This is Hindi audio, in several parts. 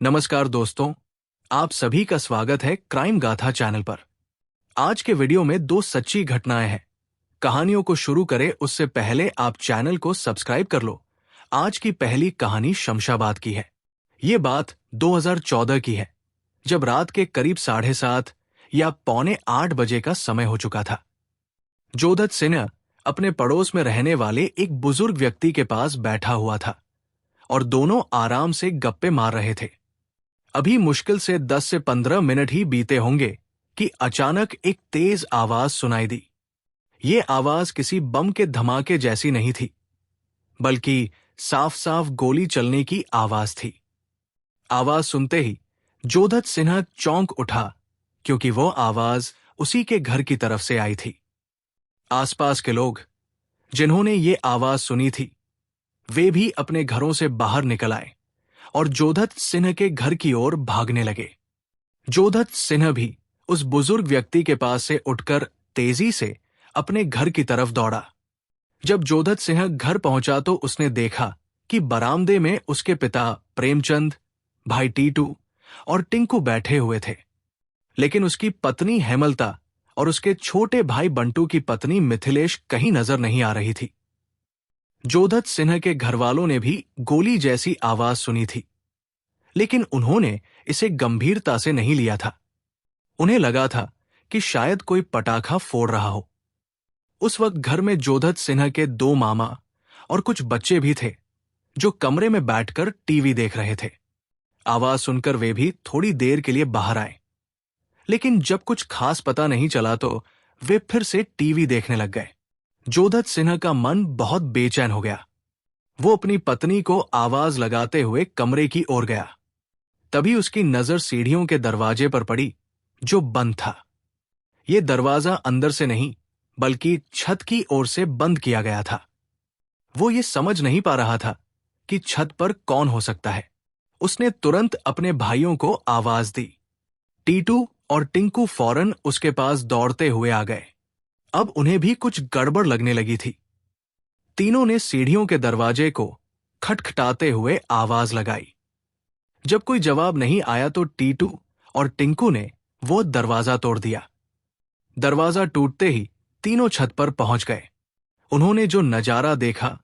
नमस्कार दोस्तों, आप सभी का स्वागत है क्राइम गाथा चैनल पर। आज के वीडियो में दो सच्ची घटनाएं हैं। कहानियों को शुरू करें उससे पहले आप चैनल को सब्सक्राइब कर लो। आज की पहली कहानी शमशाबाद की है। ये बात 2014 की है, जब रात के करीब 7:30 या 7:45 बजे का समय हो चुका था। जोधत सिन्हा अपने पड़ोस में रहने वाले एक बुजुर्ग व्यक्ति के पास बैठा हुआ था और दोनों आराम से गप्पे मार रहे थे। अभी मुश्किल से 10 से 15 मिनट ही बीते होंगे कि अचानक एक तेज आवाज सुनाई दी। ये आवाज किसी बम के धमाके जैसी नहीं थी, बल्कि साफ साफ गोली चलने की आवाज थी। आवाज सुनते ही जोधत सिन्हा चौंक उठा, क्योंकि वो आवाज उसी के घर की तरफ से आई थी। आसपास के लोग जिन्होंने ये आवाज सुनी थी, वे भी अपने घरों से बाहर निकल आए और जोधत सिन्हा के घर की ओर भागने लगे। जोधत सिन्हा भी उस बुजुर्ग व्यक्ति के पास से उठकर तेजी से अपने घर की तरफ दौड़ा। जब जोधत सिन्हा घर पहुंचा तो उसने देखा कि बरामदे में उसके पिता प्रेमचंद, भाई टीटू और टिंकू बैठे हुए थे, लेकिन उसकी पत्नी हेमलता और उसके छोटे भाई बंटू की पत्नी मिथिलेश कहीं नजर नहीं आ रही थी। जोधत सिन्हा के घरवालों ने भी गोली जैसी आवाज सुनी थी, लेकिन उन्होंने इसे गंभीरता से नहीं लिया था। उन्हें लगा था कि शायद कोई पटाखा फोड़ रहा हो। उस वक्त घर में जोधत सिन्हा के 2 मामा और कुछ बच्चे भी थे, जो कमरे में बैठकर टीवी देख रहे थे। आवाज सुनकर वे भी थोड़ी देर के लिए बाहर आए, लेकिन जब कुछ खास पता नहीं चला तो वे फिर से टीवी देखने लग गए। जोधत सिन्हा का मन बहुत बेचैन हो गया। वो अपनी पत्नी को आवाज लगाते हुए कमरे की ओर गया। तभी उसकी नजर सीढ़ियों के दरवाजे पर पड़ी, जो बंद था। ये दरवाजा अंदर से नहीं, बल्कि छत की ओर से बंद किया गया था। वो ये समझ नहीं पा रहा था कि छत पर कौन हो सकता है। उसने तुरंत अपने भाइयों को आवाज दी। टीटू और टिंकू फौरन उसके पास दौड़ते हुए आ गए। अब उन्हें भी कुछ गड़बड़ लगने लगी थी। तीनों ने सीढ़ियों के दरवाजे को खटखटाते हुए आवाज लगाई। जब कोई जवाब नहीं आया तो टीटू और टिंकू ने वो दरवाजा तोड़ दिया। दरवाजा टूटते ही तीनों छत पर पहुंच गए। उन्होंने जो नजारा देखा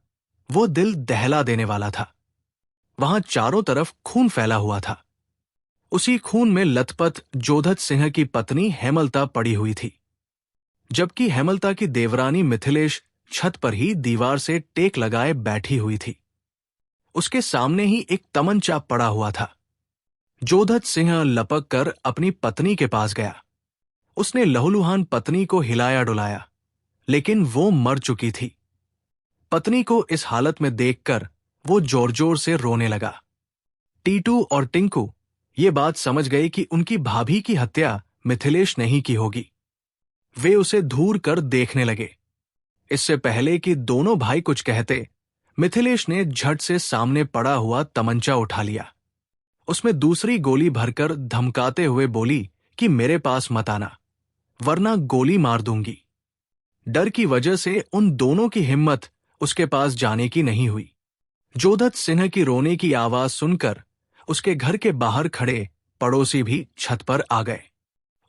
वो दिल दहला देने वाला था। वहां चारों तरफ खून फैला हुआ था। उसी खून में लथपथ जोधत सिन्हा की पत्नी हेमलता पड़ी हुई थी, जबकि हेमलता की देवरानी मिथिलेश छत पर ही दीवार से टेक लगाए बैठी हुई थी। उसके सामने ही एक तमंचा पड़ा हुआ था। जोधत सिंह लपक कर अपनी पत्नी के पास गया। उसने लहूलुहान पत्नी को हिलाया डुलाया, लेकिन वो मर चुकी थी। पत्नी को इस हालत में देखकर वो जोर जोर से रोने लगा। टीटू और टिंकू ये बात समझ गए कि उनकी भाभी की हत्या मिथिलेश ने ही की होगी। वे उसे घूर कर देखने लगे। इससे पहले कि दोनों भाई कुछ कहते, मिथिलेश ने झट से सामने पड़ा हुआ तमंचा उठा लिया। उसमें दूसरी गोली भरकर धमकाते हुए बोली कि मेरे पास मत आना, वरना गोली मार दूंगी। डर की वजह से उन दोनों की हिम्मत उसके पास जाने की नहीं हुई। जोधत सिन्हा की रोने की आवाज सुनकर उसके घर के बाहर खड़े पड़ोसी भी छत पर आ गए।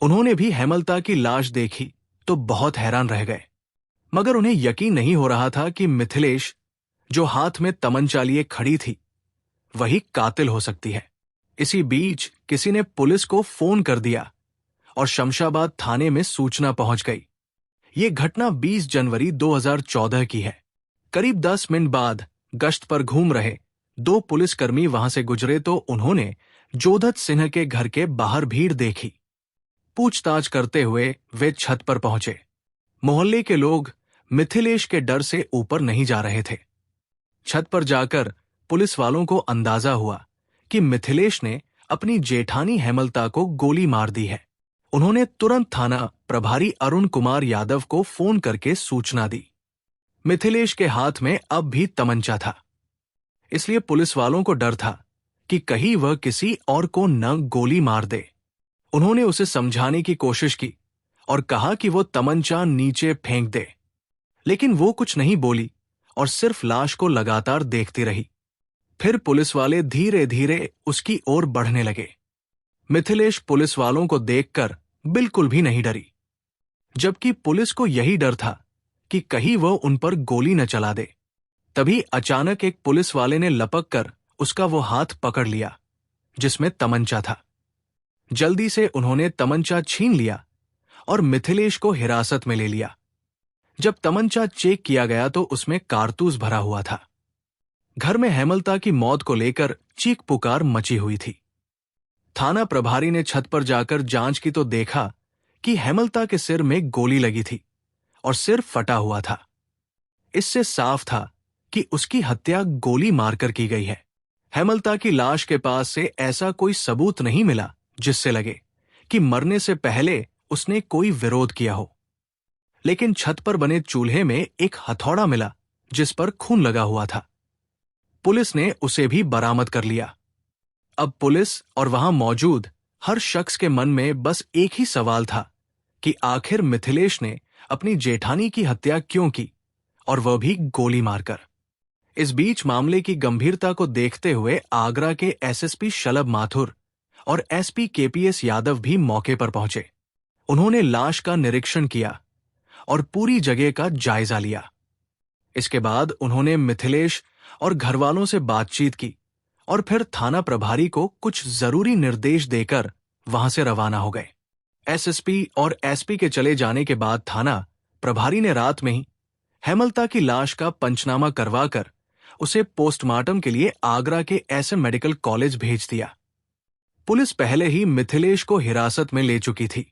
उन्होंने भी हेमलता की लाश देखी तो बहुत हैरान रह गए, मगर उन्हें यकीन नहीं हो रहा था कि मिथिलेश, जो हाथ में तमंचा लिए खड़ी थी, वही कातिल हो सकती है। इसी बीच किसी ने पुलिस को फोन कर दिया और शमशाबाद थाने में सूचना पहुंच गई। ये घटना 20 जनवरी 2014 की है। करीब 10 मिनट बाद गश्त पर घूम रहे 2 पुलिसकर्मी वहां से गुजरे तो उन्होंने जोधत सिन्हा के घर के बाहर भीड़ देखी। पूछताछ करते हुए वे छत पर पहुंचे। मोहल्ले के लोग मिथिलेश के डर से ऊपर नहीं जा रहे थे। छत पर जाकर पुलिस वालों को अंदाजा हुआ कि मिथिलेश ने अपनी जेठानी हेमलता को गोली मार दी है। उन्होंने तुरंत थाना प्रभारी अरुण कुमार यादव को फोन करके सूचना दी। मिथिलेश के हाथ में अब भी तमंचा था, इसलिए पुलिस वालों को डर था कि कहीं वह किसी और को न गोली मार दे। उन्होंने उसे समझाने की कोशिश की और कहा कि वो तमंचा नीचे फेंक दे, लेकिन वो कुछ नहीं बोली और सिर्फ लाश को लगातार देखती रही। फिर पुलिस वाले धीरे धीरे उसकी ओर बढ़ने लगे। मिथिलेश पुलिस वालों को देखकर बिल्कुल भी नहीं डरी, जबकि पुलिस को यही डर था कि कहीं वो उन पर गोली न चला दे। तभी अचानक एक पुलिस वाले ने लपक कर उसका वो हाथ पकड़ लिया जिसमें तमंचा था। जल्दी से उन्होंने तमंचा छीन लिया और मिथिलेश को हिरासत में ले लिया। जब तमंचा चेक किया गया तो उसमें कारतूस भरा हुआ था। घर में हेमलता की मौत को लेकर चीख पुकार मची हुई थी। थाना प्रभारी ने छत पर जाकर जांच की तो देखा कि हेमलता के सिर में गोली लगी थी और सिर फटा हुआ था। इससे साफ था कि उसकी हत्या गोली मारकर की गई है। हेमलता की लाश के पास से ऐसा कोई सबूत नहीं मिला जिससे लगे कि मरने से पहले उसने कोई विरोध किया हो। लेकिन छत पर बने चूल्हे में एक हथौड़ा मिला जिस पर खून लगा हुआ था। पुलिस ने उसे भी बरामद कर लिया। अब पुलिस और वहां मौजूद हर शख्स के मन में बस एक ही सवाल था कि आखिर मिथिलेश ने अपनी जेठानी की हत्या क्यों की, और वह भी गोली मारकर। इस बीच मामले की गंभीरता को देखते हुए आगरा के एसएसपी शलभ माथुर और एसपी केपीएस यादव भी मौके पर पहुंचे। उन्होंने लाश का निरीक्षण किया और पूरी जगह का जायजा लिया। इसके बाद उन्होंने मिथिलेश और घरवालों से बातचीत की और फिर थाना प्रभारी को कुछ जरूरी निर्देश देकर वहां से रवाना हो गए। एसएसपी और एसपी के चले जाने के बाद थाना प्रभारी ने रात में ही हेमलता की लाश का पंचनामा करवाकर उसे पोस्टमार्टम के लिए आगरा के एसएम मेडिकल कॉलेज भेज दिया। पुलिस पहले ही मिथिलेश को हिरासत में ले चुकी थी।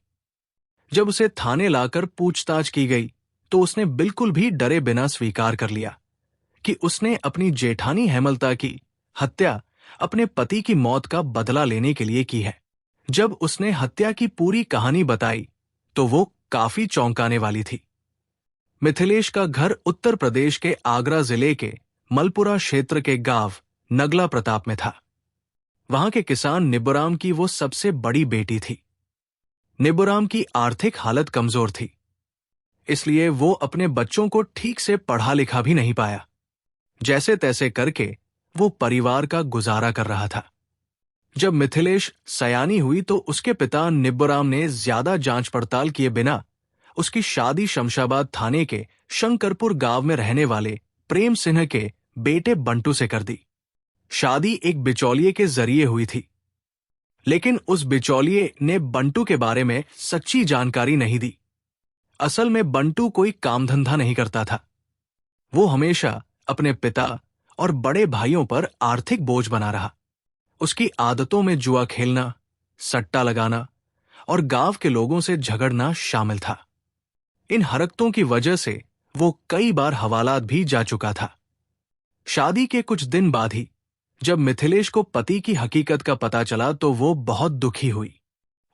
जब उसे थाने लाकर पूछताछ की गई तो उसने बिल्कुल भी डरे बिना स्वीकार कर लिया कि उसने अपनी जेठानी हेमलता की हत्या अपने पति की मौत का बदला लेने के लिए की है। जब उसने हत्या की पूरी कहानी बताई तो वो काफी चौंकाने वाली थी। मिथिलेश का घर उत्तर प्रदेश के आगरा जिले के मलपुरा क्षेत्र के गांव नगला प्रताप में था। वहां के किसान निब्बूराम की वो सबसे बड़ी बेटी थी। निब्बूराम की आर्थिक हालत कमजोर थी, इसलिए वो अपने बच्चों को ठीक से पढ़ा लिखा भी नहीं पाया। जैसे तैसे करके वो परिवार का गुजारा कर रहा था। जब मिथिलेश सयानी हुई तो उसके पिता निब्बूराम ने ज्यादा जांच पड़ताल किए बिना उसकी शादी शमशाबाद थाने के शंकरपुर गांव में रहने वाले प्रेम सिन्हा के बेटे बंटू से कर दी। शादी एक बिचौलिए के जरिए हुई थी, लेकिन उस बिचौलिए ने बंटू के बारे में सच्ची जानकारी नहीं दी। असल में बंटू कोई काम धंधा नहीं करता था। वो हमेशा अपने पिता और बड़े भाइयों पर आर्थिक बोझ बना रहा। उसकी आदतों में जुआ खेलना, सट्टा लगाना और गांव के लोगों से झगड़ना शामिल था। इन हरकतों की वजह से वो कई बार हवालात भी जा चुका था। शादी के कुछ दिन बाद ही जब मिथिलेश को पति की हकीकत का पता चला तो वो बहुत दुखी हुई।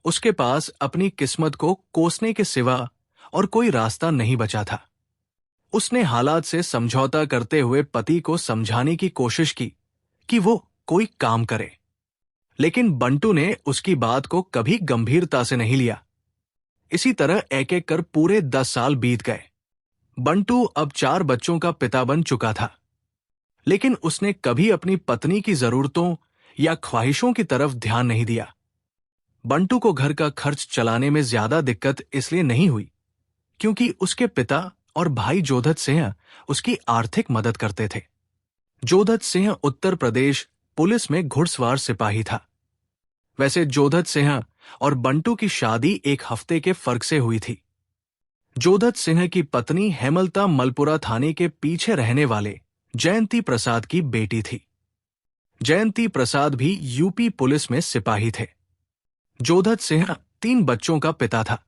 उसके पास अपनी किस्मत को कोसने के सिवा और कोई रास्ता नहीं बचा था। उसने हालात से समझौता करते हुए पति को समझाने की कोशिश की कि वो कोई काम करे, लेकिन बंटू ने उसकी बात को कभी गंभीरता से नहीं लिया। इसी तरह एक एक कर पूरे 10 साल बीत गए। बंटू अब 4 बच्चों का पिता बन चुका था, लेकिन उसने कभी अपनी पत्नी की जरूरतों या ख्वाहिशों की तरफ ध्यान नहीं दिया। बंटू को घर का खर्च चलाने में ज्यादा दिक्कत इसलिए नहीं हुई क्योंकि उसके पिता और भाई जोधत सिंह उसकी आर्थिक मदद करते थे। जोधत सिंह उत्तर प्रदेश पुलिस में घुड़सवार सिपाही था। वैसे जोधत सिंह और बंटू की शादी एक हफ्ते के फर्क से हुई थी। जोधत सिंह की पत्नी हेमलता मलपुरा थाने के पीछे रहने वाले जयंती प्रसाद की बेटी थी। जयंती प्रसाद भी यूपी पुलिस में सिपाही थे। जोधत सिंह 3 बच्चों का पिता था,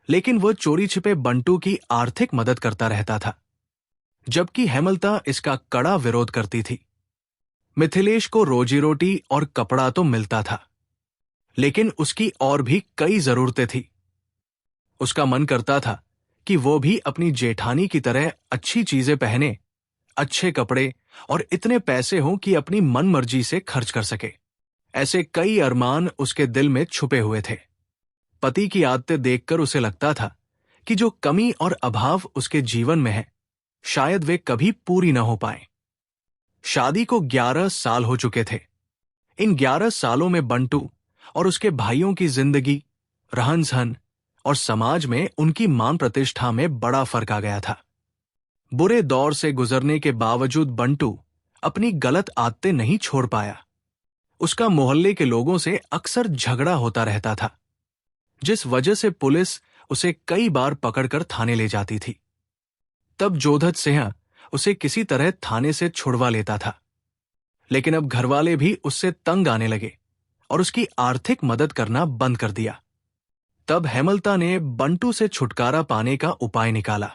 लेकिन वह चोरी छिपे बंटू की आर्थिक मदद करता रहता था, जबकि हेमलता इसका कड़ा विरोध करती थी। मिथिलेश को रोजी रोटी और कपड़ा तो मिलता था, लेकिन उसकी और भी कई जरूरतें थी। उसका मन करता था कि वो भी अपनी जेठानी की तरह अच्छी चीजें पहने, अच्छे कपड़े और इतने पैसे हों कि अपनी मनमर्जी से खर्च कर सके। ऐसे कई अरमान उसके दिल में छुपे हुए थे। पति की आदतें देखकर उसे लगता था कि जो कमी और अभाव उसके जीवन में है, शायद वे कभी पूरी न हो पाए। शादी को 11 साल हो चुके थे। इन 11 सालों में बंटू और उसके भाइयों की जिंदगी, रहन सहन और समाज में उनकी मान प्रतिष्ठा में बड़ा फर्क आ गया था। बुरे दौर से गुजरने के बावजूद बंटू अपनी गलत आदतें नहीं छोड़ पाया। उसका मोहल्ले के लोगों से अक्सर झगड़ा होता रहता था, जिस वजह से पुलिस उसे कई बार पकड़कर थाने ले जाती थी। तब जोधत सिंह उसे किसी तरह थाने से छुड़वा लेता था, लेकिन अब घरवाले भी उससे तंग आने लगे और उसकी आर्थिक मदद करना बंद कर दिया। तब हेमलता ने बंटू से छुटकारा पाने का उपाय निकाला।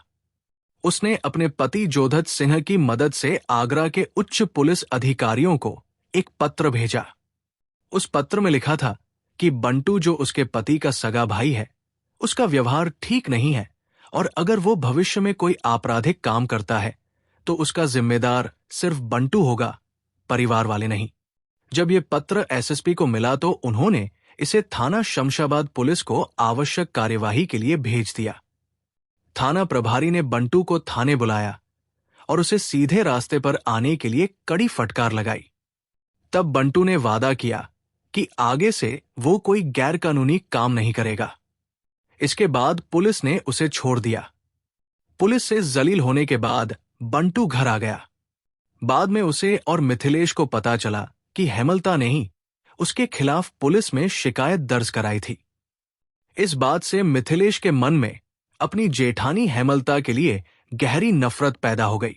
उसने अपने पति जोधत सिंह की मदद से आगरा के उच्च पुलिस अधिकारियों को एक पत्र भेजा। उस पत्र में लिखा था कि बंटू, जो उसके पति का सगा भाई है, उसका व्यवहार ठीक नहीं है और अगर वो भविष्य में कोई आपराधिक काम करता है तो उसका जिम्मेदार सिर्फ बंटू होगा, परिवार वाले नहीं। जब ये पत्र एसएसपी को मिला तो उन्होंने इसे थाना शमशाबाद पुलिस को आवश्यक कार्यवाही के लिए भेज दिया। थाना प्रभारी ने बंटू को थाने बुलाया और उसे सीधे रास्ते पर आने के लिए कड़ी फटकार लगाई। तब बंटू ने वादा किया कि आगे से वो कोई गैरकानूनी काम नहीं करेगा। इसके बाद पुलिस ने उसे छोड़ दिया। पुलिस से जलील होने के बाद बंटू घर आ गया। बाद में उसे और मिथिलेश को पता चला कि हेमलता ने ही उसके खिलाफ पुलिस में शिकायत दर्ज कराई थी। इस बात से मिथिलेश के मन में अपनी जेठानी हेमलता के लिए गहरी नफरत पैदा हो गई।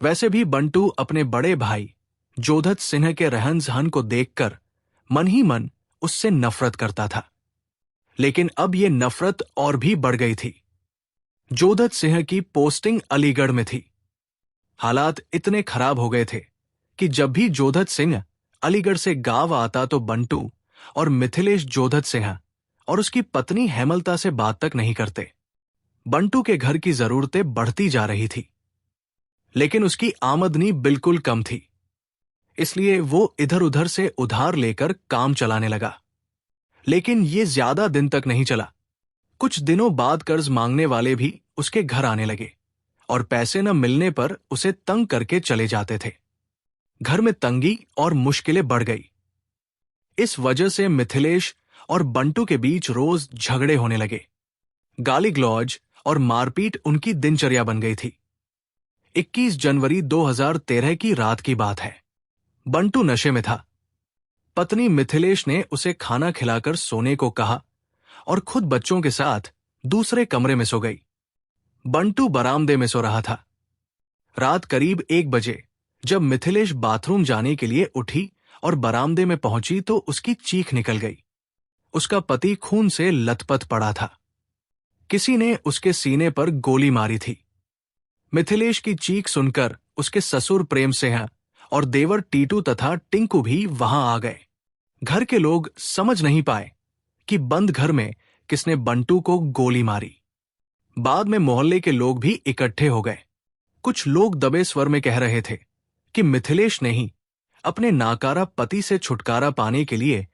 वैसे भी बंटू अपने बड़े भाई जोधत सिंह के रहन सहन को देखकर मन ही मन उससे नफरत करता था, लेकिन अब यह नफरत और भी बढ़ गई थी। जोधत सिंह की पोस्टिंग अलीगढ़ में थी। हालात इतने खराब हो गए थे कि जब भी जोधत सिंह अलीगढ़ से गांव आता तो बंटू और मिथिलेश जोधत सिंह और उसकी पत्नी हेमलता से बात तक नहीं करते। बंटू के घर की जरूरतें बढ़ती जा रही थी, लेकिन उसकी आमदनी बिल्कुल कम थी, इसलिए वो इधर उधर से उधार लेकर काम चलाने लगा। लेकिन ये ज्यादा दिन तक नहीं चला। कुछ दिनों बाद कर्ज मांगने वाले भी उसके घर आने लगे और पैसे न मिलने पर उसे तंग करके चले जाते थे। घर में तंगी और मुश्किलें बढ़ गई। इस वजह से मिथिलेश और बंटू के बीच रोज झगड़े होने लगे। गाली गलौज और मारपीट उनकी दिनचर्या बन गई थी। 21 जनवरी 2013 की रात की बात है। बंटू नशे में था। पत्नी मिथिलेश ने उसे खाना खिलाकर सोने को कहा और खुद बच्चों के साथ दूसरे कमरे में सो गई। बंटू बरामदे में सो रहा था। रात करीब 1 बजे जब मिथिलेश बाथरूम जाने के लिए उठी और बरामदे में पहुंची तो उसकी चीख निकल गई। उसका पति खून से लथपथ पड़ा था। किसी ने उसके सीने पर गोली मारी थी। मिथिलेश की चीख सुनकर उसके ससुर प्रेम सिंह और देवर टीटू तथा टिंकू भी वहां आ गए। घर के लोग समझ नहीं पाए कि बंद घर में किसने बंटू को गोली मारी। बाद में मोहल्ले के लोग भी इकट्ठे हो गए। कुछ लोग दबे स्वर में कह रहे थे कि मिथिलेश ने ही अपने नाकारा पति से छुटकारा पाने के लिए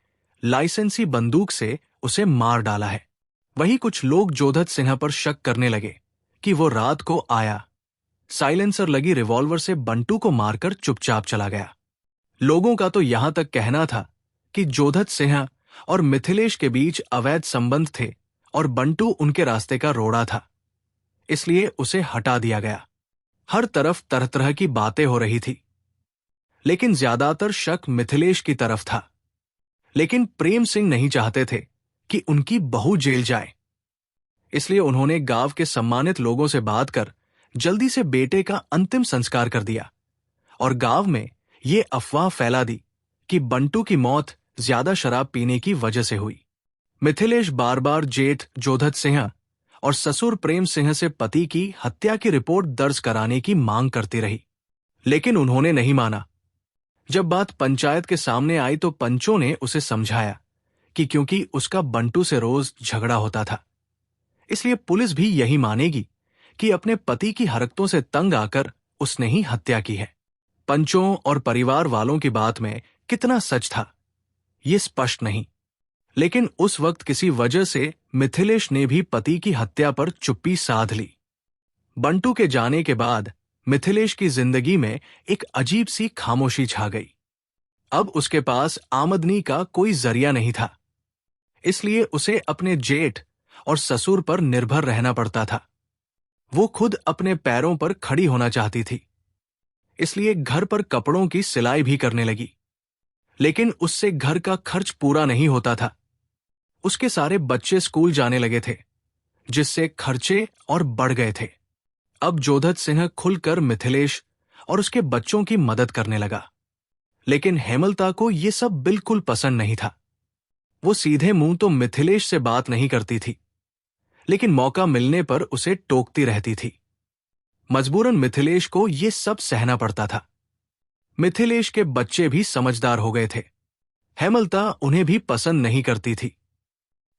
लाइसेंसी बंदूक से उसे मार डाला है। वहीं कुछ लोग जोधत सिंह पर शक करने लगे कि वो रात को आया, साइलेंसर लगी रिवॉल्वर से बंटू को मारकर चुपचाप चला गया। लोगों का तो यहां तक कहना था कि जोधत सिंह और मिथिलेश के बीच अवैध संबंध थे और बंटू उनके रास्ते का रोड़ा था, इसलिए उसे हटा दिया गया। हर तरफ तरह तरह की बातें हो रही थी, लेकिन ज्यादातर शक मिथिलेश की तरफ था। लेकिन प्रेम सिंह नहीं चाहते थे कि उनकी बहू जेल जाए, इसलिए उन्होंने गांव के सम्मानित लोगों से बात कर जल्दी से बेटे का अंतिम संस्कार कर दिया और गांव में ये अफवाह फैला दी कि बंटू की मौत ज्यादा शराब पीने की वजह से हुई। मिथिलेश बार बार जेठ जोधत सिंह और ससुर प्रेम सिंह से पति की हत्या की रिपोर्ट दर्ज कराने की मांग करती रही, लेकिन उन्होंने नहीं माना। जब बात पंचायत के सामने आई तो पंचों ने उसे समझाया कि क्योंकि उसका बंटू से रोज झगड़ा होता था, इसलिए पुलिस भी यही मानेगी कि अपने पति की हरकतों से तंग आकर उसने ही हत्या की है। पंचों और परिवार वालों की बात में कितना सच था, ये स्पष्ट नहीं, लेकिन उस वक्त किसी वजह से मिथिलेश ने भी पति की हत्या पर चुप्पी साध ली। बंटू के जाने के बाद मिथिलेश की जिंदगी में एक अजीब सी खामोशी छा गई। अब उसके पास आमदनी का कोई जरिया नहीं था, इसलिए उसे अपने जेठ और ससुर पर निर्भर रहना पड़ता था। वो खुद अपने पैरों पर खड़ी होना चाहती थी, इसलिए घर पर कपड़ों की सिलाई भी करने लगी। लेकिन उससे घर का खर्च पूरा नहीं होता था। उसके सारे बच्चे स्कूल जाने लगे थे, जिससे खर्चे और बढ़ गए थे। अब जोधत सिंह खुलकर मिथिलेश और उसके बच्चों की मदद करने लगा। लेकिन हेमलता को यह सब बिल्कुल पसंद नहीं था। वो सीधे मुंह तो मिथिलेश से बात नहीं करती थी, लेकिन मौका मिलने पर उसे टोकती रहती थी। मजबूरन मिथिलेश को यह सब सहना पड़ता था। मिथिलेश के बच्चे भी समझदार हो गए थे। हेमलता उन्हें भी पसंद नहीं करती थी।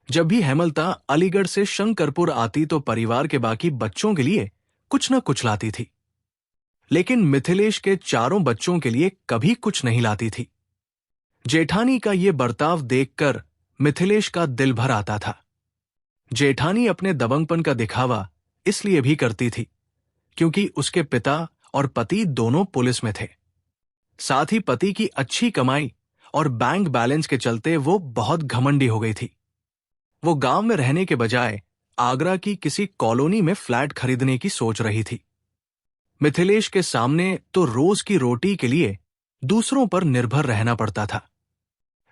जब भी हेमलता अलीगढ़ से शंकरपुर आती तो परिवार के बाकी बच्चों के लिए कुछ न कुछ लाती थी, लेकिन मिथिलेश के चारों बच्चों के लिए कभी कुछ नहीं लाती थी। जेठानी का ये बर्ताव देखकर मिथिलेश का दिल भर आता था। जेठानी अपने दबंगपन का दिखावा इसलिए भी करती थी क्योंकि उसके पिता और पति दोनों पुलिस में थे। साथ ही पति की अच्छी कमाई और बैंक बैलेंस के चलते वो बहुत घमंडी हो गई थी। वो गांव में रहने के बजाय आगरा की किसी कॉलोनी में फ्लैट खरीदने की सोच रही थी। मिथिलेश के सामने तो रोज की रोटी के लिए दूसरों पर निर्भर रहना पड़ता था,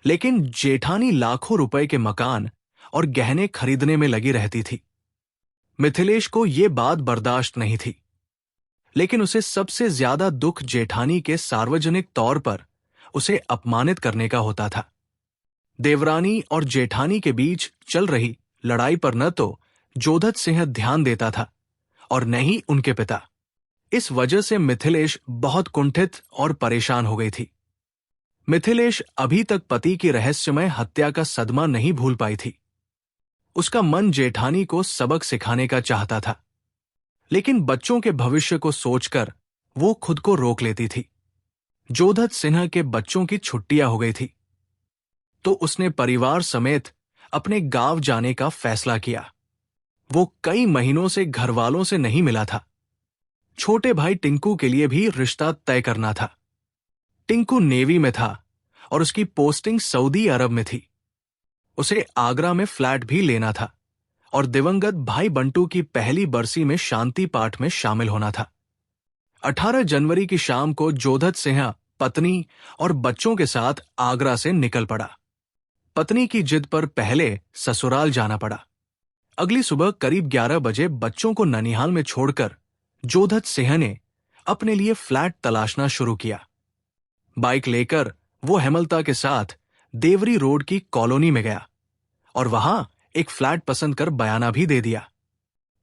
लेकिन जेठानी लाखों रुपए के मकान और गहने खरीदने में लगी रहती थी। मिथिलेश को यह बात बर्दाश्त नहीं थी, लेकिन उसे सबसे ज्यादा दुख जेठानी के सार्वजनिक तौर पर उसे अपमानित करने का होता था। देवरानी और जेठानी के बीच चल रही लड़ाई पर न तो जोधत सिंह ध्यान देता था और न ही उनके पिता। इस वजह से मिथिलेश बहुत कुंठित और परेशान हो गई थी। मिथिलेश अभी तक पति की रहस्यमय हत्या का सदमा नहीं भूल पाई थी। उसका मन जेठानी को सबक सिखाने का चाहता था, लेकिन बच्चों के भविष्य को सोचकर वो खुद को रोक लेती थी। जोधत सिन्हा के बच्चों की छुट्टियां हो गई थी, तो उसने परिवार समेत अपने गांव जाने का फैसला किया। वो कई महीनों से घरवालों से नहीं मिला था। छोटे भाई टिंकू के लिए भी रिश्ता तय करना था। टिंकू नेवी में था और उसकी पोस्टिंग सऊदी अरब में थी। उसे आगरा में फ्लैट भी लेना था और दिवंगत भाई बंटू की पहली बरसी में शांति पाठ में शामिल होना था। 18 जनवरी की शाम को जोधत सिंह पत्नी और बच्चों के साथ आगरा से निकल पड़ा। पत्नी की जिद पर पहले ससुराल जाना पड़ा। अगली सुबह करीब 11 बजे बच्चों को ननिहाल में छोड़कर जोधत सिंह ने अपने लिए फ्लैट तलाशना शुरू किया। बाइक लेकर वो हेमलता के साथ देवरी रोड की कॉलोनी में गया और वहां एक फ्लैट पसंद कर बयाना भी दे दिया।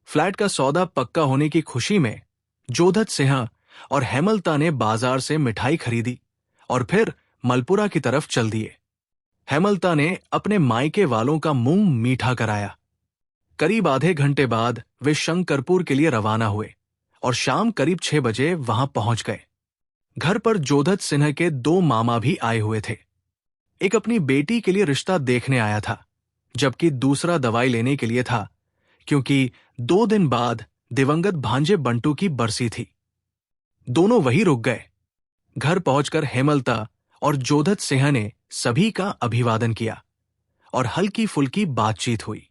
फ्लैट का सौदा पक्का होने की खुशी में जोधत सिंह और हेमलता ने बाजार से मिठाई खरीदी और फिर मलपुरा की तरफ चल दिए। हेमलता ने अपने मायके वालों का मुंह मीठा कराया। करीब आधे घंटे बाद वे शंकरपुर के लिए रवाना हुए और शाम करीब 6 बजे वहां पहुंच गए। घर पर जोधत सिन्हा के 2 मामा भी आए हुए थे। एक अपनी बेटी के लिए रिश्ता देखने आया था, जबकि दूसरा दवाई लेने के लिए था, क्योंकि 2 दिन बाद दिवंगत भांजे बंटू की बरसी थी। दोनों वहीं रुक गए। घर पहुंचकर हेमलता और जोधत सिंह ने सभी का अभिवादन किया और हल्की फुल्की बातचीत हुई।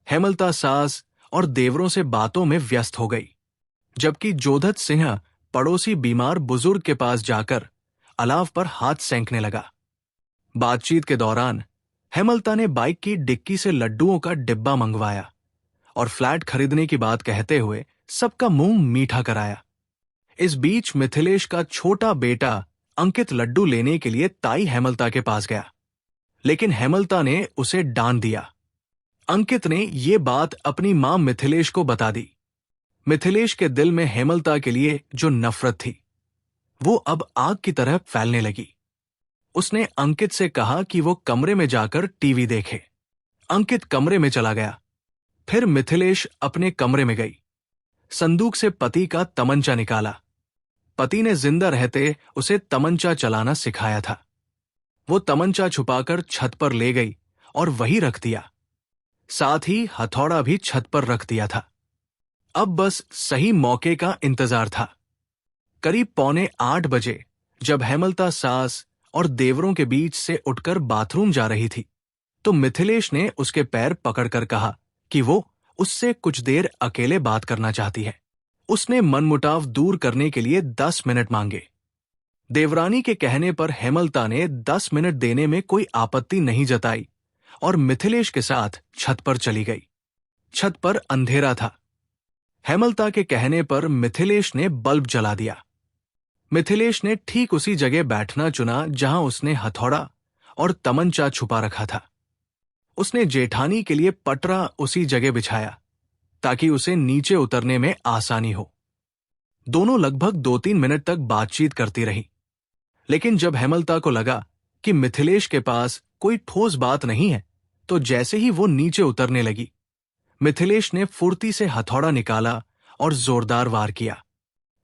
हेमलता सास और देवरों से बातों में व्यस्त हो गई, जबकि जोधत सिंह पड़ोसी बीमार बुजुर्ग के पास जाकर अलाव पर हाथ सेंकने लगा। बातचीत के दौरान हेमलता ने बाइक की डिक्की से लड्डुओं का डिब्बा मंगवाया और फ्लैट खरीदने की बात कहते हुए सबका मुंह मीठा कराया। इस बीच मिथिलेश का छोटा बेटा अंकित लड्डू लेने के लिए ताई हेमलता के पास गया, लेकिन हेमलता ने उसे डांट दिया। अंकित ने ये बात अपनी मां मिथिलेश को बता दी। मिथिलेश के दिल में हेमलता के लिए जो नफरत थी, वो अब आग की तरह फैलने लगी। उसने अंकित से कहा कि वो कमरे में जाकर टीवी देखे। अंकित कमरे में चला गया। फिर मिथिलेश अपने कमरे में गई। संदूक से पति का तमंचा निकाला। पति ने जिंदा रहते उसे तमंचा चलाना सिखाया था। वो तमंचा छुपाकर छत पर ले गई और वहीं रख दिया। साथ ही हथौड़ा भी छत पर रख दिया था। अब बस सही मौके का इंतजार था। करीब 7:45 जब हेमलता सास और देवरों के बीच से उठकर बाथरूम जा रही थी तो मिथिलेश ने उसके पैर पकड़कर कहा कि वो उससे कुछ देर अकेले बात करना चाहती है। उसने मनमुटाव दूर करने के लिए 10 मिनट मांगे। देवरानी के कहने पर हेमलता ने 10 मिनट देने में कोई आपत्ति नहीं जताई और मिथिलेश के साथ छत पर चली गई। छत पर अंधेरा था। हेमलता के कहने पर मिथिलेश ने बल्ब जला दिया। मिथिलेश ने ठीक उसी जगह बैठना चुना जहां उसने हथौड़ा और तमंचा छुपा रखा था। उसने जेठानी के लिए पटरा उसी जगह बिछाया ताकि उसे नीचे उतरने में आसानी हो। दोनों लगभग 2-3 मिनट तक बातचीत करती रही, लेकिन जब हेमलता को लगा कि मिथिलेश के पास कोई ठोस बात नहीं है तो जैसे ही वो नीचे उतरने लगी, मिथिलेश ने फुर्ती से हथौड़ा निकाला और जोरदार वार किया।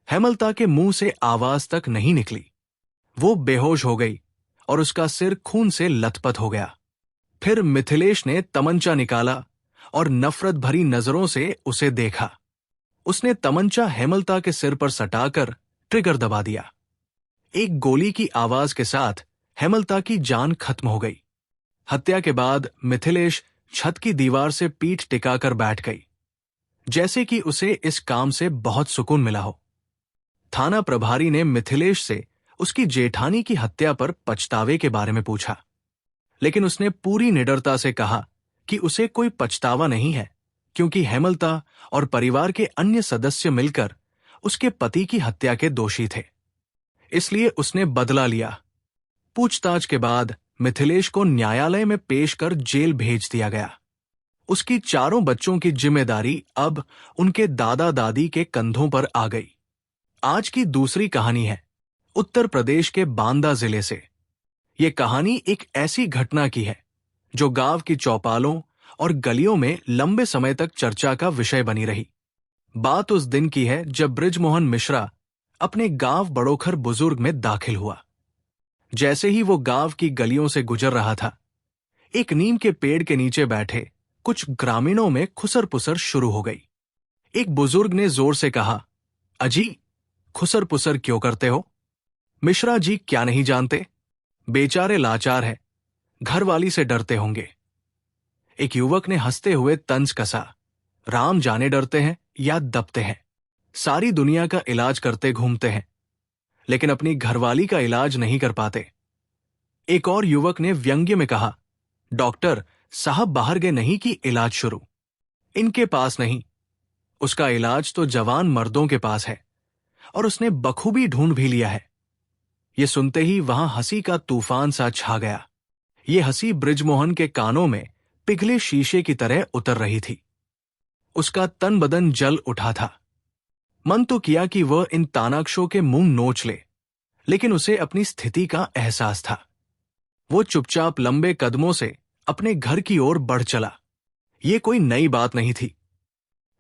हेमलता के मुंह से आवाज तक नहीं निकली। वो बेहोश हो गई और उसका सिर खून से लथपथ हो गया। फिर मिथिलेश ने तमंचा निकाला और नफरत भरी नजरों से उसे देखा। उसने तमंचा हेमलता के सिर पर सटाकर ट्रिगर दबा दिया। एक गोली की आवाज के साथ हेमलता की जान खत्म हो गई। हत्या के बाद मिथिलेश छत की दीवार से पीठ टिकाकर बैठ गई, जैसे कि उसे इस काम से बहुत सुकून मिला हो। थाना प्रभारी ने मिथिलेश से उसकी जेठानी की हत्या पर पछतावे के बारे में पूछा, लेकिन उसने पूरी निडरता से कहा कि उसे कोई पछतावा नहीं है, क्योंकि हेमलता और परिवार के अन्य सदस्य मिलकर उसके पति की हत्या के दोषी थे, इसलिए उसने बदला लिया। पूछताछ के बाद मिथिलेश को न्यायालय में पेश कर जेल भेज दिया गया। उसकी 4 बच्चों की जिम्मेदारी अब उनके दादा दादी के कंधों पर आ गई। आज की दूसरी कहानी है उत्तर प्रदेश के बांदा जिले से। ये कहानी एक ऐसी घटना की है जो गांव की चौपालों और गलियों में लंबे समय तक चर्चा का विषय बनी रही। बात उस दिन की है जब बृजमोहन मिश्रा अपने गांव बड़ोखर बुजुर्ग में दाखिल हुआ। जैसे ही वो गांव की गलियों से गुजर रहा था, एक नीम के पेड़ के नीचे बैठे कुछ ग्रामीणों में खुसर पुसर शुरू हो गई। एक बुजुर्ग ने जोर से कहा, अजी, खुसर पुसर क्यों करते हो? मिश्रा जी क्या नहीं जानते? बेचारे लाचार है, घरवाली से डरते होंगे। एक युवक ने हंसते हुए तंज कसा, राम जाने डरते हैं या दबते हैं, सारी दुनिया का इलाज करते घूमते हैं, लेकिन अपनी घरवाली का इलाज नहीं कर पाते। एक और युवक ने व्यंग्य में कहा, डॉक्टर साहब बाहर गए नहीं कि इलाज शुरू। इनके पास नहीं, उसका इलाज तो जवान मर्दों के पास है और उसने बखूबी ढूंढ भी लिया है। ये सुनते ही वहां हंसी का तूफान सा छा गया। ये हंसी बृजमोहन के कानों में पिघले शीशे की तरह उतर रही थी। उसका तन बदन जल उठा था। मन तो किया कि वह इन तानाक्षों के मुंह नोच ले, लेकिन उसे अपनी स्थिति का एहसास था। वो चुपचाप लंबे कदमों से अपने घर की ओर बढ़ चला। ये कोई नई बात नहीं थी।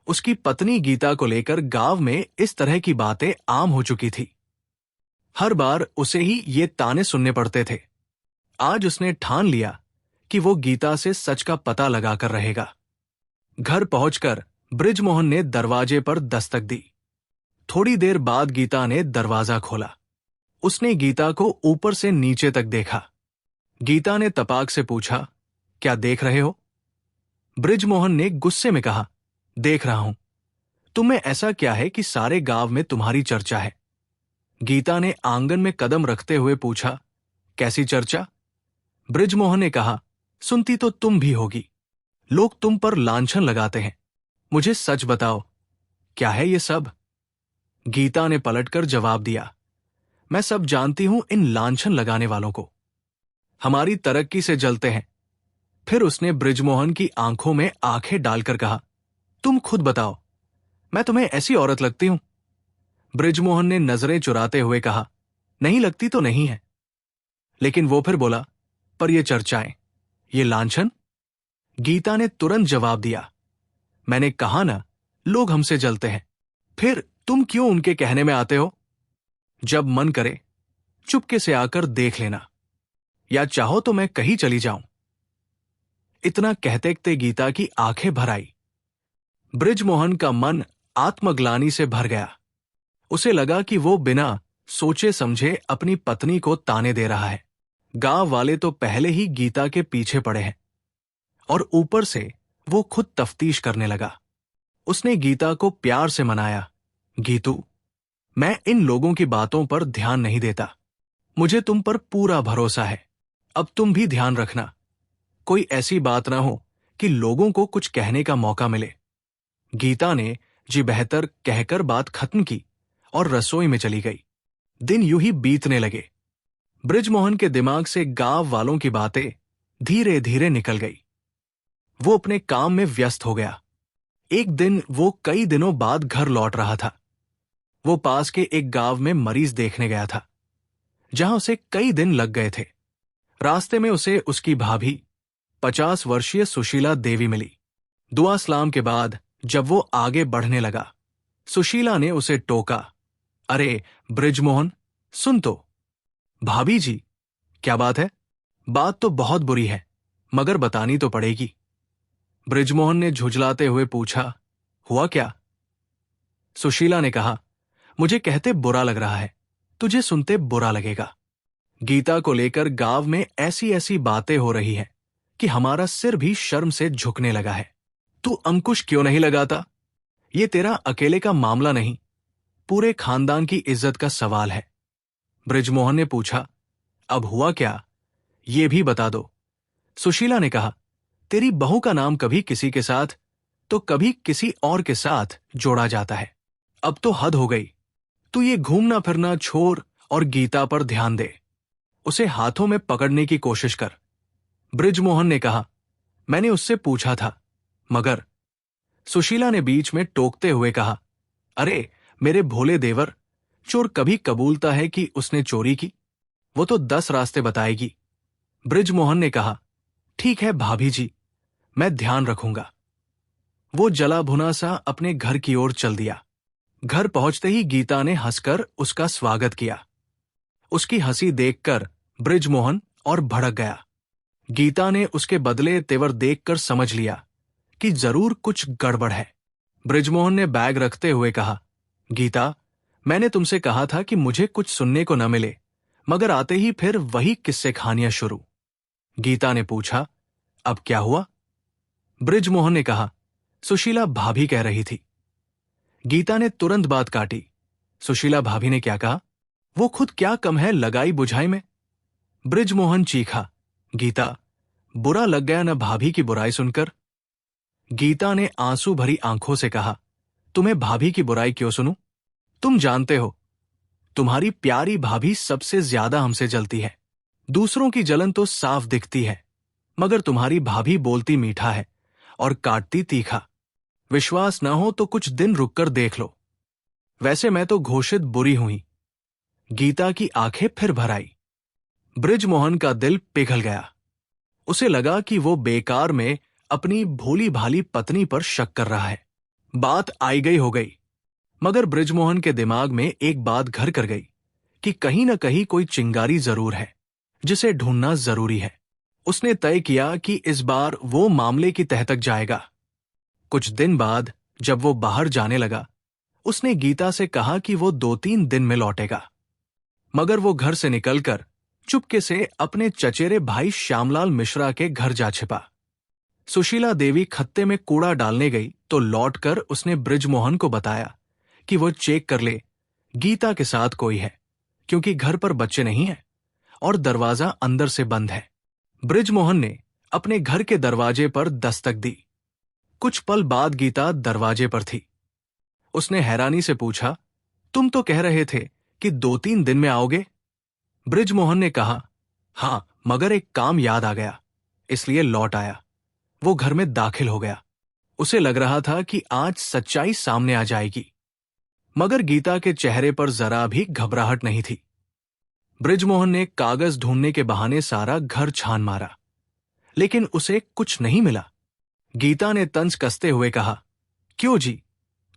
उसकी पत्नी गीता को लेकर गांव में इस तरह की बातें आम हो चुकी थी। हर बार उसे ही ये ताने सुनने पड़ते थे। आज उसने ठान लिया कि वो गीता से सच का पता लगाकर रहेगा। घर पहुंचकर बृजमोहन ने दरवाजे पर दस्तक दी। थोड़ी देर बाद गीता ने दरवाजा खोला। उसने गीता को ऊपर से नीचे तक देखा। गीता ने तपाक से पूछा, क्या देख रहे हो? बृजमोहन ने गुस्से में कहा, देख रहा हूं। तुम्हें ऐसा क्या है कि सारे गांव में तुम्हारी चर्चा है? गीता ने आंगन में कदम रखते हुए पूछा, कैसी चर्चा? बृजमोहन ने कहा, सुनती तो तुम भी होगी। लोग तुम पर लांछन लगाते हैं। मुझे सच बताओ, क्या है ये सब? गीता ने पलटकर जवाब दिया, मैं सब जानती हूं इन लांछन लगाने वालों को। हमारी तरक्की से जलते हैं। फिर उसने बृजमोहन की आंखों में आंखें डालकर कहा, तुम खुद बताओ, मैं तुम्हें ऐसी औरत लगती हूं? बृजमोहन ने नजरें चुराते हुए कहा, नहीं लगती तो नहीं है। लेकिन वो फिर बोला, पर ये चर्चाएं, ये लांछन? गीता ने तुरंत जवाब दिया, मैंने कहा ना, लोग हमसे जलते हैं। फिर तुम क्यों उनके कहने में आते हो? जब मन करे चुपके से आकर देख लेना, या चाहो तो मैं कहीं चली जाऊं। इतना कहते कहते गीता की आंखें भर आई। बृजमोहन का मन आत्मग्लानि से भर गया। उसे लगा कि वो बिना सोचे समझे अपनी पत्नी को ताने दे रहा है। गांव वाले तो पहले ही गीता के पीछे पड़े हैं और ऊपर से वो खुद तफ्तीश करने लगा। उसने गीता को प्यार से मनाया, गीतू, मैं इन लोगों की बातों पर ध्यान नहीं देता। मुझे तुम पर पूरा भरोसा है। अब तुम भी ध्यान रखना, कोई ऐसी बात ना हो कि लोगों को कुछ कहने का मौका मिले। गीता ने जी बेहतर कहकर बात खत्म की और रसोई में चली गई। दिन यूं ही बीतने लगे। बृजमोहन के दिमाग से गांव वालों की बातें धीरे धीरे निकल गई। वो अपने काम में व्यस्त हो गया। एक दिन वो कई दिनों बाद घर लौट रहा था। वो पास के एक गांव में मरीज देखने गया था, जहां उसे कई दिन लग गए थे। रास्ते में उसे उसकी भाभी 50 वर्षीय सुशीला देवी मिली। दुआ सलाम के बाद जब वो आगे बढ़ने लगा, सुशीला ने उसे टोका, अरे बृजमोहन, सुन तो। भाभी जी, क्या बात है? बात तो बहुत बुरी है, मगर बतानी तो पड़ेगी। बृजमोहन ने झुंझलाते हुए पूछा, हुआ क्या? सुशीला ने कहा, मुझे कहते बुरा लग रहा है, तुझे सुनते बुरा लगेगा। गीता को लेकर गांव में ऐसी ऐसी बातें हो रही हैं कि हमारा सिर भी शर्म से झुकने लगा है। तू अंकुश क्यों नहीं लगाता? ये तेरा अकेले का मामला नहीं, पूरे खानदान की इज्जत का सवाल है। बृजमोहन ने पूछा, अब हुआ क्या, ये भी बता दो। सुशीला ने कहा, तेरी बहू का नाम कभी किसी के साथ तो कभी किसी और के साथ जोड़ा जाता है। अब तो हद हो गई। तू ये घूमना फिरना छोड़ और गीता पर ध्यान दे। उसे हाथों में पकड़ने की कोशिश कर। बृजमोहन ने कहा, मैंने उससे पूछा था, मगर। सुशीला ने बीच में टोकते हुए कहा, अरे मेरे भोले देवर, चोर कभी कबूलता है कि उसने चोरी की? वो तो 10 रास्ते बताएगी। बृजमोहन ने कहा, ठीक है भाभी जी, मैं ध्यान रखूंगा। वो जला भुना सा अपने घर की ओर चल दिया। घर पहुंचते ही गीता ने हंसकर उसका स्वागत किया। उसकी हंसी देखकर बृजमोहन और भड़क गया। गीता ने उसके बदले तेवर देखकर समझ लिया कि जरूर कुछ गड़बड़ है। बृजमोहन ने बैग रखते हुए कहा, गीता, मैंने तुमसे कहा था कि मुझे कुछ सुनने को न मिले, मगर आते ही फिर वही किस्से कहानियां शुरू। गीता ने पूछा, अब क्या हुआ? बृजमोहन ने कहा, सुशीला भाभी कह रही थी। गीता ने तुरंत बात काटी, सुशीला भाभी ने क्या कहा? वो खुद क्या कम है लगाई बुझाई में? बृजमोहन चीखा, गीता, बुरा लग गया न भाभी की बुराई सुनकर? गीता ने आंसू भरी आंखों से कहा, तुम्हें भाभी की बुराई क्यों सुनूं? तुम जानते हो, तुम्हारी प्यारी भाभी सबसे ज्यादा हमसे जलती है। दूसरों की जलन तो साफ दिखती है, मगर तुम्हारी भाभी बोलती मीठा है और काटती तीखा। विश्वास न हो तो कुछ दिन रुककर देख लो। वैसे मैं तो घोषित बुरी हुई। गीता की आंखें फिर भर आई। बृजमोहन का दिल पिघल गया। उसे लगा कि वो बेकार में अपनी भोली भाली पत्नी पर शक कर रहा है। बात आई गई हो गई, मगर बृजमोहन के दिमाग में एक बात घर कर गई कि कहीं न कहीं कोई चिंगारी जरूर है, जिसे ढूंढना जरूरी है। उसने तय किया कि इस बार वो मामले की तह तक जाएगा। कुछ दिन बाद जब वो बाहर जाने लगा, उसने गीता से कहा कि वो 2-3 दिन में लौटेगा। मगर वो घर से निकलकर चुपके से अपने चचेरे भाई श्यामलाल मिश्रा के घर जा छिपा। सुशीला देवी खत्ते में कूड़ा डालने गई तो लौटकर उसने बृजमोहन को बताया कि वो चेक कर ले, गीता के साथ कोई है, क्योंकि घर पर बच्चे नहीं हैं और दरवाजा अंदर से बंद है। बृजमोहन ने अपने घर के दरवाजे पर दस्तक दी। कुछ पल बाद गीता दरवाजे पर थी। उसने हैरानी से पूछा, तुम तो कह रहे थे कि 2-3 दिन में आओगे? बृजमोहन ने कहा, हां, मगर एक काम याद आ गया, इसलिए लौट आया। वो घर में दाखिल हो गया। उसे लग रहा था कि आज सच्चाई सामने आ जाएगी, मगर गीता के चेहरे पर जरा भी घबराहट नहीं थी। बृजमोहन ने कागज ढूंढने के बहाने सारा घर छान मारा, लेकिन उसे कुछ नहीं मिला। गीता ने तंज कसते हुए कहा, क्यों जी,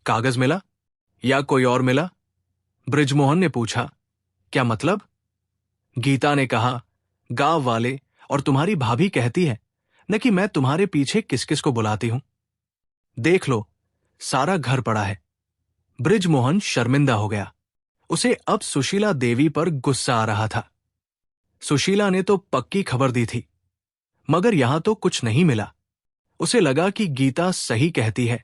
कागज मिला या कोई और मिला? बृजमोहन ने पूछा, क्या मतलब? गीता ने कहा, गांव वाले और तुम्हारी भाभी कहती है न कि मैं तुम्हारे पीछे किस किस को बुलाती हूं। देख लो, सारा घर पड़ा है। बृजमोहन शर्मिंदा हो गया। उसे अब सुशीला देवी पर गुस्सा आ रहा था। सुशीला ने तो पक्की खबर दी थी, मगर यहां तो कुछ नहीं मिला। उसे लगा कि गीता सही कहती है,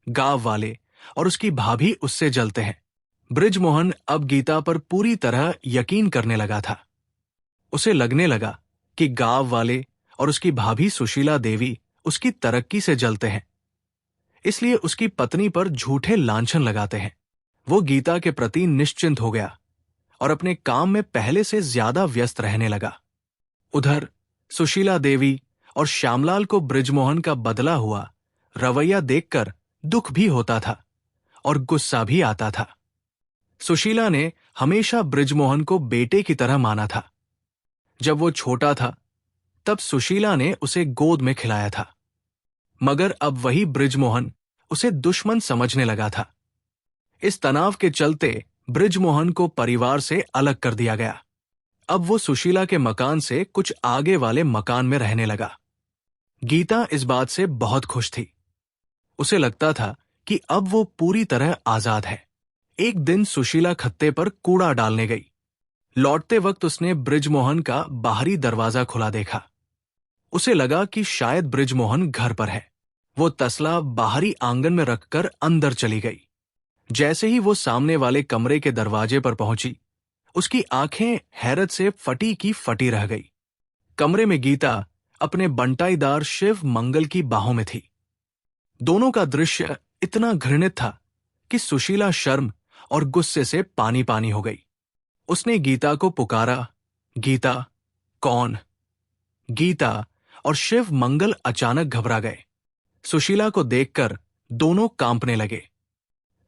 गांव वाले और उसकी भाभी उससे जलते हैं। बृजमोहन अब गीता पर पूरी तरह यकीन करने लगा था। उसे लगने लगा कि गांव वाले और उसकी भाभी सुशीला देवी उसकी तरक्की से जलते हैं, इसलिए उसकी पत्नी पर झूठे लांछन लगाते हैं। वो गीता के प्रति निश्चिंत हो गया और अपने काम में पहले से ज्यादा व्यस्त रहने लगा। उधर सुशीला देवी और श्यामलाल को बृजमोहन का बदला हुआ रवैया देखकर दुख भी होता था और गुस्सा भी आता था। सुशीला ने हमेशा बृजमोहन को बेटे की तरह माना था। जब वो छोटा था तब सुशीला ने उसे गोद में खिलाया था, मगर अब वही बृजमोहन उसे दुश्मन समझने लगा था। इस तनाव के चलते बृजमोहन को परिवार से अलग कर दिया गया। अब वो सुशीला के मकान से कुछ आगे वाले मकान में रहने लगा। गीता इस बात से बहुत खुश थी। उसे लगता था कि अब वो पूरी तरह आजाद है। एक दिन सुशीला खत्ते पर कूड़ा डालने गई। लौटते वक्त उसने बृजमोहन का बाहरी दरवाजा खुला देखा। उसे लगा कि शायद बृजमोहन घर पर है। वो तसला बाहरी आंगन में रखकर अंदर चली गई। जैसे ही वो सामने वाले कमरे के दरवाजे पर पहुंची, उसकी आंखें हैरत से फटी की फटी रह गई। कमरे में गीता अपने बंटाईदार शिव मंगल की बाहों में थी। दोनों का दृश्य इतना घृणित था कि सुशीला शर्म और गुस्से से पानी पानी हो गई। उसने गीता को पुकारा, गीता, कौन? गीता और शिव मंगल अचानक घबरा गए। सुशीला को देखकर दोनों कांपने लगे।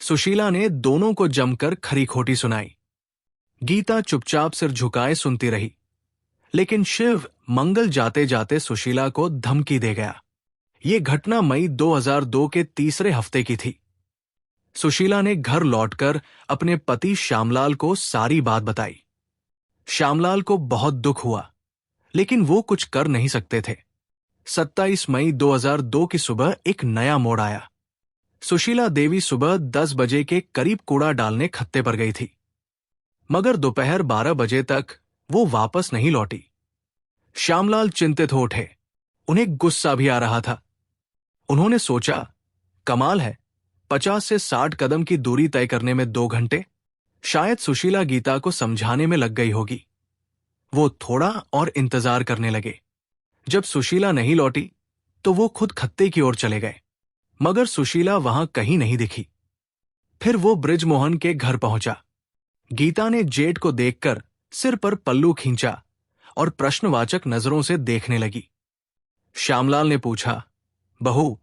सुशीला ने दोनों को जमकर खरी खोटी सुनाई। गीता चुपचाप सिर झुकाए सुनती रही, लेकिन शिव मंगल जाते जाते सुशीला को धमकी दे गया। ये घटना मई 2002 के तीसरे हफ्ते की थी। सुशीला ने घर लौटकर अपने पति श्यामलाल को सारी बात बताई। श्यामलाल को बहुत दुख हुआ, लेकिन वो कुछ कर नहीं सकते थे। 27 मई 2002 की सुबह एक नया मोड़ आया। सुशीला देवी सुबह 10 बजे के करीब कूड़ा डालने खत्ते पर गई थी, मगर दोपहर 12 बजे तक वो वापस नहीं लौटी। श्यामलाल चिंतित हो उठे। उन्हें गुस्सा भी आ रहा था। उन्होंने सोचा, कमाल है, 50 से 60 कदम की दूरी तय करने में 2 घंटे। शायद सुशीला गीता को समझाने में लग गई होगी। वो थोड़ा और इंतजार करने लगे। जब सुशीला नहीं लौटी तो वो खुद खत्ते की ओर चले गए, मगर सुशीला वहां कहीं नहीं दिखी। फिर वो बृजमोहन के घर पहुंचा। गीता ने जेठ को देखकर सिर पर पल्लू खींचा और प्रश्नवाचक नजरों से देखने लगी। श्यामलाल ने पूछा, बहू,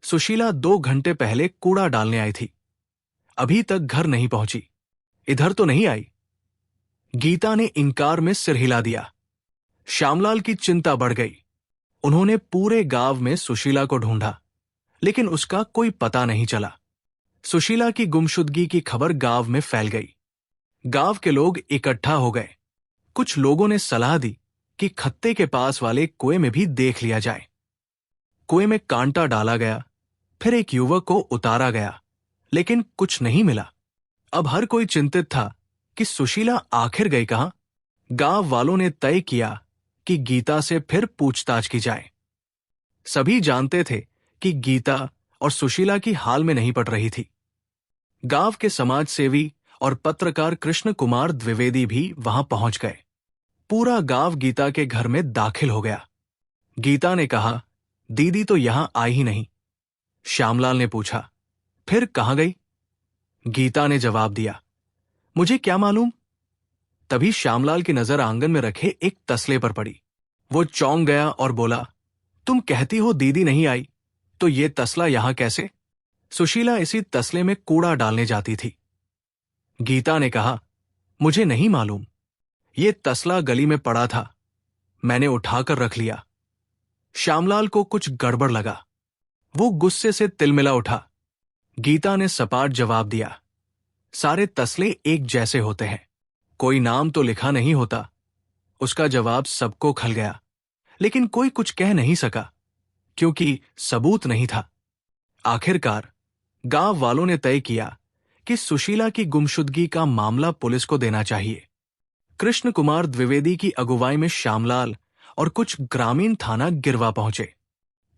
सुशीला 2 घंटे पहले कूड़ा डालने आई थी, अभी तक घर नहीं पहुंची, इधर तो नहीं आई? गीता ने इनकार में सिर हिला दिया। श्यामलाल की चिंता बढ़ गई। उन्होंने पूरे गांव में सुशीला को ढूंढा, लेकिन उसका कोई पता नहीं चला। सुशीला की गुमशुदगी की खबर गांव में फैल गई। गांव के लोग इकट्ठा हो गए। कुछ लोगों ने सलाह दी कि खत्ते के पास वाले कुएं में भी देख लिया जाए। कुएं में कांटा डाला गया, फिर एक युवक को उतारा गया, लेकिन कुछ नहीं मिला। अब हर कोई चिंतित था कि सुशीला आखिर गई कहां। गांव वालों ने तय किया कि गीता से फिर पूछताछ की जाए। सभी जानते थे कि गीता और सुशीला की हाल में नहीं पड़ रही थी। गांव के समाज सेवी और पत्रकार कृष्ण कुमार द्विवेदी भी वहां पहुंच गए। पूरा गांव गीता के घर में दाखिल हो गया। गीता ने कहा, दीदी तो यहां आई ही नहीं। श्यामलाल ने पूछा, फिर कहां गई? गीता ने जवाब दिया, मुझे क्या मालूम। तभी श्यामलाल की नजर आंगन में रखे एक तसले पर पड़ी। वो चौंक गया और बोला, तुम कहती हो दीदी नहीं आई, तो ये तसला यहां कैसे? सुशीला इसी तसले में कूड़ा डालने जाती थी। गीता ने कहा, मुझे नहीं मालूम, ये तसला गली में पड़ा था, मैंने उठाकर रख लिया। श्यामलाल को कुछ गड़बड़ लगा। वो गुस्से से तिलमिला उठा। गीता ने सपाट जवाब दिया, सारे तसले एक जैसे होते हैं, कोई नाम तो लिखा नहीं होता। उसका जवाब सबको खल गया, लेकिन कोई कुछ कह नहीं सका क्योंकि सबूत नहीं था। आखिरकार गांव वालों ने तय किया कि सुशीला की गुमशुदगी का मामला पुलिस को देना चाहिए। कृष्ण कुमार द्विवेदी की अगुवाई में श्यामलाल और कुछ ग्रामीण थाना गिरवा पहुंचे।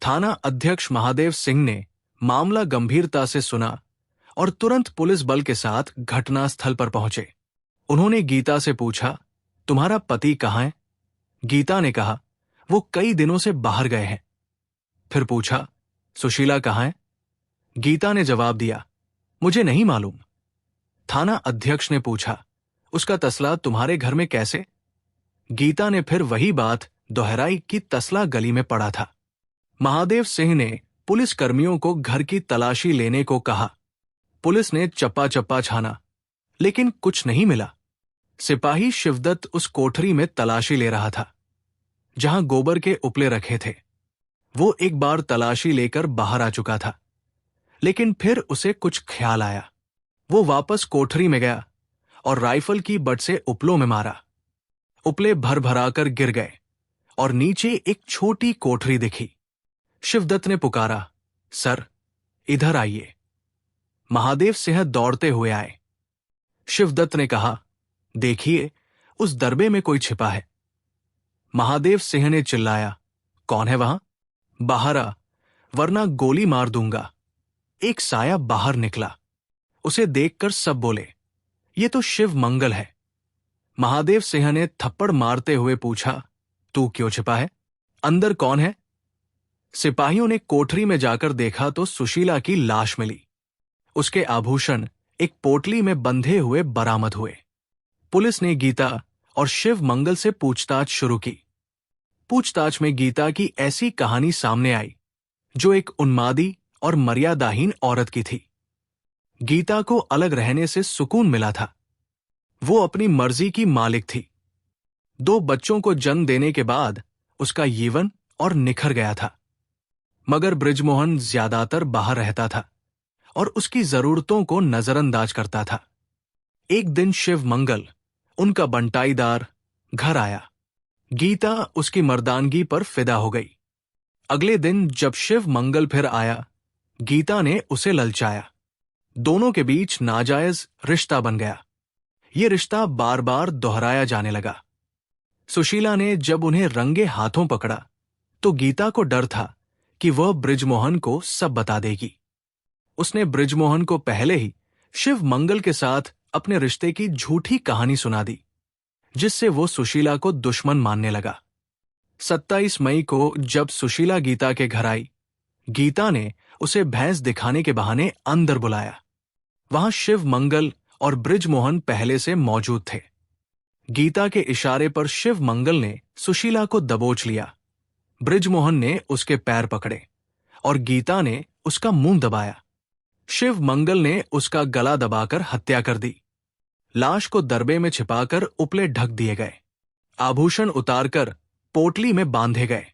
थाना अध्यक्ष महादेव सिंह ने मामला गंभीरता से सुना और तुरंत पुलिस बल के साथ घटनास्थल पर पहुंचे। उन्होंने गीता से पूछा, तुम्हारा पति कहाँ है? गीता ने कहा, वो कई दिनों से बाहर गए हैं। फिर पूछा, सुशीला कहाँ है? गीता ने जवाब दिया, मुझे नहीं मालूम। थाना अध्यक्ष ने पूछा, उसका तसला तुम्हारे घर में कैसे? गीता ने फिर वही बात दोहराई कि तसला गली में पड़ा था। महादेव सिंह ने पुलिस कर्मियों को घर की तलाशी लेने को कहा। पुलिस ने चप्पा चप्पा छाना, लेकिन कुछ नहीं मिला। सिपाही शिवदत्त उस कोठरी में तलाशी ले रहा था जहां गोबर के उपले रखे थे। वो एक बार तलाशी लेकर बाहर आ चुका था, लेकिन फिर उसे कुछ ख्याल आया। वो वापस कोठरी में गया और राइफल की बट से उपलों में मारा। उपले भर भराकर गिर गए और नीचे एक छोटी कोठरी दिखी। शिवदत्त ने पुकारा, सर, इधर आइए। महादेव सिंह दौड़ते हुए आए। शिवदत्त ने कहा, देखिए, उस दरबे में कोई छिपा है। महादेव सिंह ने चिल्लाया, कौन है वहां? बाहर आ, वरना गोली मार दूंगा। एक साया बाहर निकला। उसे देखकर सब बोले, ये तो शिव मंगल है। महादेव सिंह ने थप्पड़ मारते हुए पूछा, तू क्यों छिपा है? अंदर कौन है? सिपाहियों ने कोठरी में जाकर देखा तो सुशीला की लाश मिली। उसके आभूषण एक पोटली में बंधे हुए बरामद हुए। पुलिस ने गीता और शिव मंगल से पूछताछ शुरू की। पूछताछ में गीता की ऐसी कहानी सामने आई जो एक उन्मादी और मर्यादाहीन औरत की थी। गीता को अलग रहने से सुकून मिला था। वो अपनी मर्जी की मालिक थी। 2 बच्चों को जन्म देने के बाद उसका यौवन और निखर गया था, मगर बृजमोहन ज्यादातर बाहर रहता था और उसकी जरूरतों को नजरअंदाज करता था। एक दिन शिव मंगल, उनका बंटाईदार, घर आया। गीता उसकी मर्दानगी पर फिदा हो गई। अगले दिन जब शिव मंगल फिर आया, गीता ने उसे ललचाया। दोनों के बीच नाजायज रिश्ता बन गया। ये रिश्ता बार बार दोहराया जाने लगा। सुशीला ने जब उन्हें रंगे हाथों पकड़ा तो गीता को डर था कि वह बृजमोहन को सब बता देगी। उसने बृजमोहन को पहले ही शिव मंगल के साथ अपने रिश्ते की झूठी कहानी सुना दी, जिससे वो सुशीला को दुश्मन मानने लगा। 27 मई को जब सुशीला गीता के घर आई, गीता ने उसे भैंस दिखाने के बहाने अंदर बुलाया। वहां शिव मंगल और बृजमोहन पहले से मौजूद थे। गीता के इशारे पर शिव मंगल ने सुशीला को दबोच लिया। बृजमोहन ने उसके पैर पकड़े और गीता ने उसका मुंह दबाया। शिव मंगल ने उसका गला दबाकर हत्या कर दी। लाश को दरबे में छिपाकर उपले ढक दिए गए। आभूषण उतारकर पोटली में बांधे गए।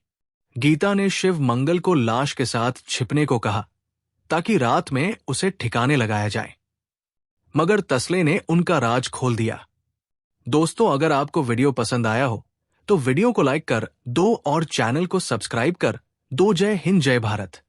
गीता ने शिव मंगल को लाश के साथ छिपने को कहा ताकि रात में उसे ठिकाने लगाया जाए, मगर तसले ने उनका राज खोल दिया। दोस्तों, अगर आपको वीडियो पसंद आया हो तो वीडियो को लाइक कर दो और चैनल को सब्सक्राइब कर दो। जय हिंद, जय भारत।